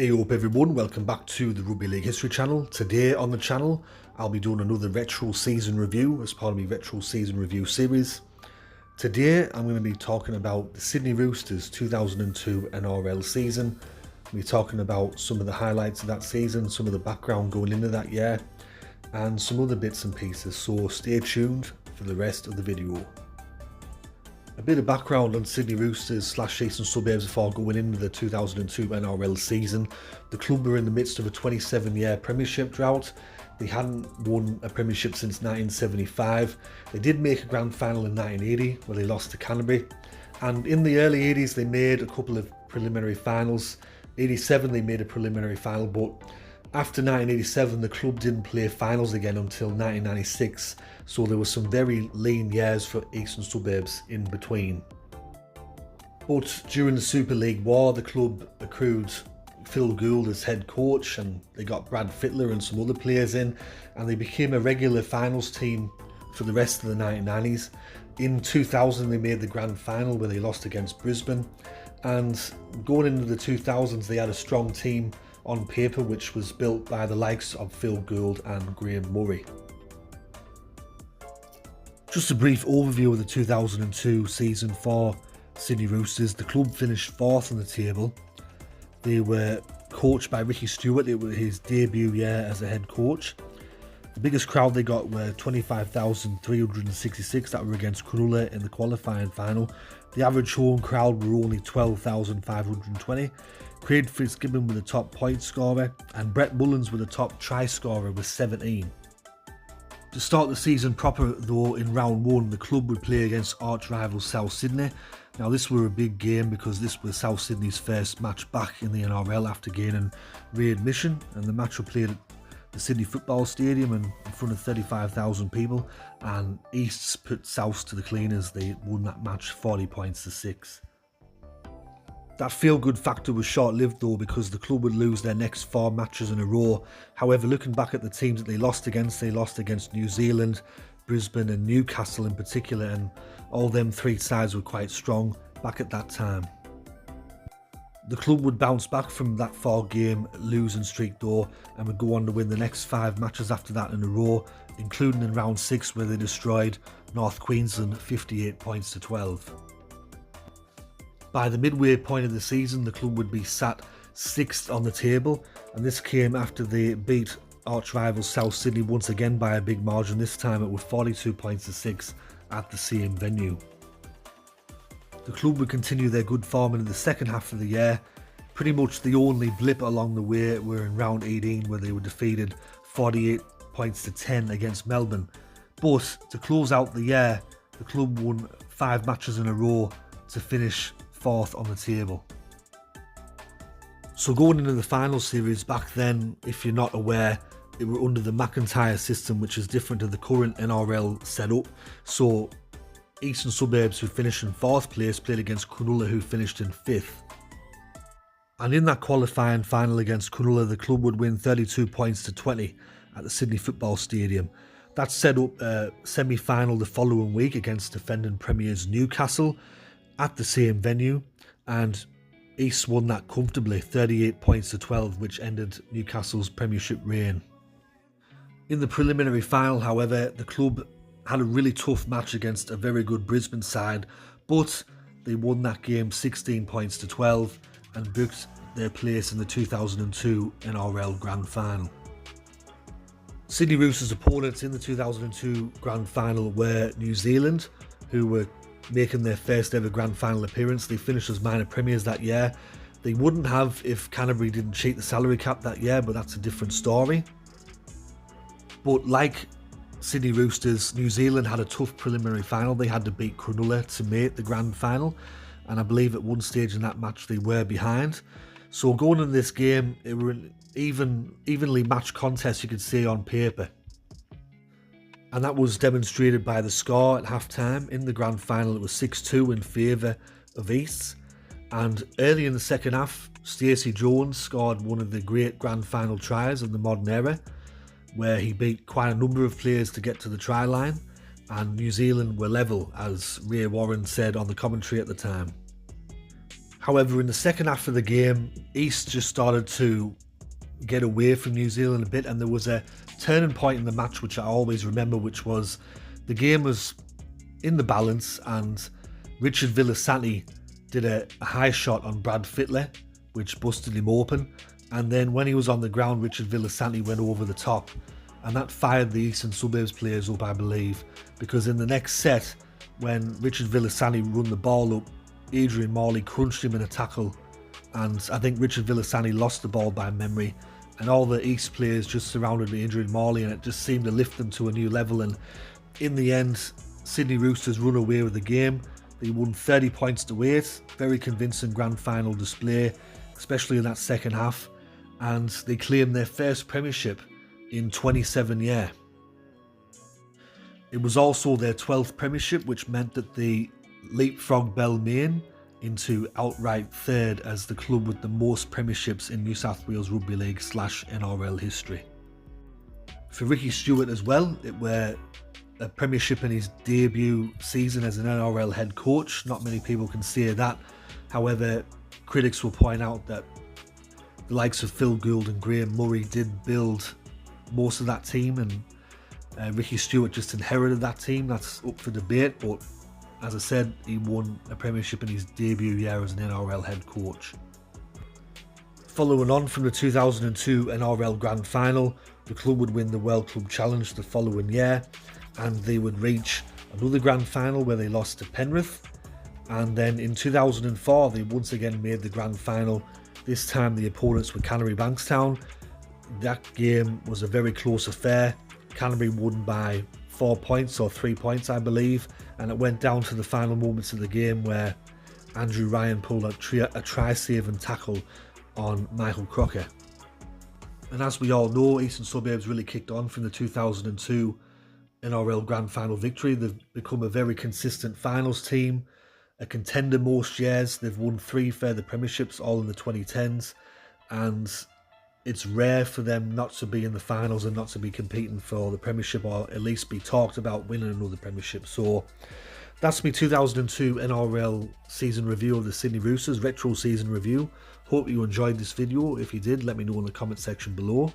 Hey up everyone, welcome back to the Rugby League History channel. Today on the channel I'll be doing another retro season review as part of my retro season review series. Today I'm going to be talking about the Sydney Roosters 2002 NRL season. We're talking about some of the highlights of that season, some of the background going into that year and some other bits and pieces, so stay tuned for the rest of the video. A bit of background on Sydney Roosters / Eastern Suburbs before going into the 2002 NRL season. The club were in the midst of a 27-year premiership drought. They hadn't won a premiership since 1975. They did make a grand final in 1980 where they lost to Canterbury. And in the early 80s they made a couple of preliminary finals. 87 they made a preliminary final, but after 1987 the club didn't play finals again until 1996, so there were some very lean years for Eastern Suburbs in between. But during the Super League war the club accrued Phil Gould as head coach, and they got Brad Fittler and some other players in, and they became a regular finals team for the rest of the 1990s. In 2000 they made the grand final where they lost against Brisbane, and going into the 2000s they had a strong team on paper which was built by the likes of Phil Gould and Graham Murray. Just a brief overview of the 2002 season for Sydney Roosters. The club finished 4th on the table. They were coached by Ricky Stuart. It was his debut year as a head coach. The biggest crowd they got were 25,366 that were against Cronulla in the qualifying final. The average home crowd were only 12,520. Craig Fitzgibbon were the top point scorer and Brett Mullins were the top try scorer with 17. To start the season proper though, in round 1 the club would play against arch rival South Sydney. Now this were a big game because this was South Sydney's first match back in the NRL after gaining readmission, and the match was played at the Sydney Football Stadium in front of 35,000 people, and Easts put Souths to the cleaners. They won that match 40 points to 6. That feel-good factor was short-lived though, because the club would lose their next 4 matches in a row. However, looking back at the teams that they lost against New Zealand, Brisbane and Newcastle in particular, and all them 3 sides were quite strong back at that time. The club would bounce back from that 4-game losing streak though, and would go on to win the next 5 matches after that in a row, including in round 6 where they destroyed North Queensland 58 points to 12. By the midway point of the season, the club would be sat 6th on the table, and this came after they beat arch rivals South Sydney once again by a big margin. This time it was 42 points to 6 at the same venue. The club would continue their good form in the second half of the year. Pretty much the only blip along the way were in round 18 where they were defeated 48 points to 10 against Melbourne. But to close out the year, the club won 5 matches in a row to finish 4th on the table. So going into the final series back then, if you're not aware, they were under the McIntyre system, which is different to the current NRL setup. So Eastern Suburbs, who finished in 4th place, played against Cronulla, who finished in 5th. And in that qualifying final against Cronulla, the club would win 32 points to 20 at the Sydney Football Stadium. That set up a semi-final the following week against defending premiers Newcastle at the same venue, and East won that comfortably, 38 points to 12, which ended Newcastle's premiership reign. In the preliminary final, however, the club had a really tough match against a very good Brisbane side, but they won that game 16 points to 12 and booked their place in the 2002 NRL Grand Final. Sydney Roosters' opponents in the 2002 Grand Final were New Zealand, who were making their first ever grand final appearance. They finished as minor premiers that year. They wouldn't have if Canterbury didn't cheat the salary cap that year, but that's a different story. But like Sydney Roosters, New Zealand had a tough preliminary final. They had to beat Cronulla to make the grand final, and I believe at one stage in that match they were behind. So going into this game, it were an evenly matched contest, you could say, on paper. And that was demonstrated by the score at half-time. In the grand final it was 6-2 in favour of East, and early in the second half Stacey Jones scored one of the great grand final tries of the modern era, where he beat quite a number of players to get to the try line, and New Zealand were level, as Ray Warren said on the commentary at the time. However, in the second half of the game, East just started to get away from New Zealand a bit, and there was a turning point in the match which I always remember, which was the game was in the balance and Richard Villasanti did a high shot on Brad Fittler which busted him open, and then when he was on the ground, Richard Villasanti went over the top, and that fired the Eastern Suburbs players up, I believe, because in the next set, when Richard Villasanti run the ball up, Adrian Morley crunched him in a tackle, and I think Richard Villasanti lost the ball by memory, and all the East players just surrounded Adrian Morley, and it just seemed to lift them to a new level. And in the end, Sydney Roosters run away with the game. They won 30 points to 8, very convincing grand final display, especially in that second half, and they claimed their first premiership in 27 years. It was also their 12th premiership, which meant that they leapfrogged Balmain into outright third as the club with the most premierships in New South Wales Rugby League / NRL history. For Ricky Stuart as well, it were a premiership in his debut season as an NRL head coach. Not many people can say that. However, critics will point out that the likes of Phil Gould and Graham Murray did build most of that team, and Ricky Stuart just inherited that team. That's up for debate, but as I said, he won a premiership in his debut year as an NRL head coach. Following on from the 2002 NRL Grand Final, the club would win the World Club Challenge the following year, and they would reach another Grand Final where they lost to Penrith, and then in 2004 they once again made the Grand Final. This time the opponents were Canterbury Bankstown. That game was a very close affair. Canterbury won by 4 points or 3 points, I believe, and it went down to the final moments of the game where Andrew Ryan pulled a try-saving tackle on Michael Crocker. And as we all know, Eastern Suburbs really kicked on from the 2002 NRL Grand Final victory. They've become a very consistent finals team, a contender most years. They've won 3 further premierships, all in the 2010s, and it's rare for them not to be in the finals and not to be competing for the premiership, or at least be talked about winning another premiership. So that's my 2002 NRL season review of the Sydney Roosters, retro season review. Hope you enjoyed this video. If you did, let me know in the comment section below.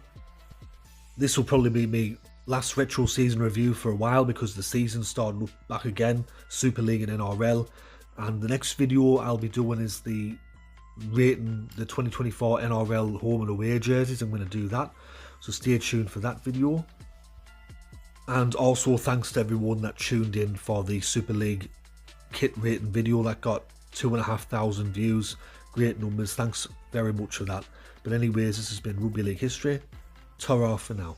This will probably be my last retro season review for a while, because the season's starting back again, Super League and NRL, and the next video I'll be doing is the rating the 2024 NRL home and away jerseys. I'm going to do that, so stay tuned for that video. And also thanks to everyone that tuned in for the Super League kit rating video that got 2,500 views. Great numbers, thanks very much for that. But anyways, this has been Rugby League History. Ta-ra for now.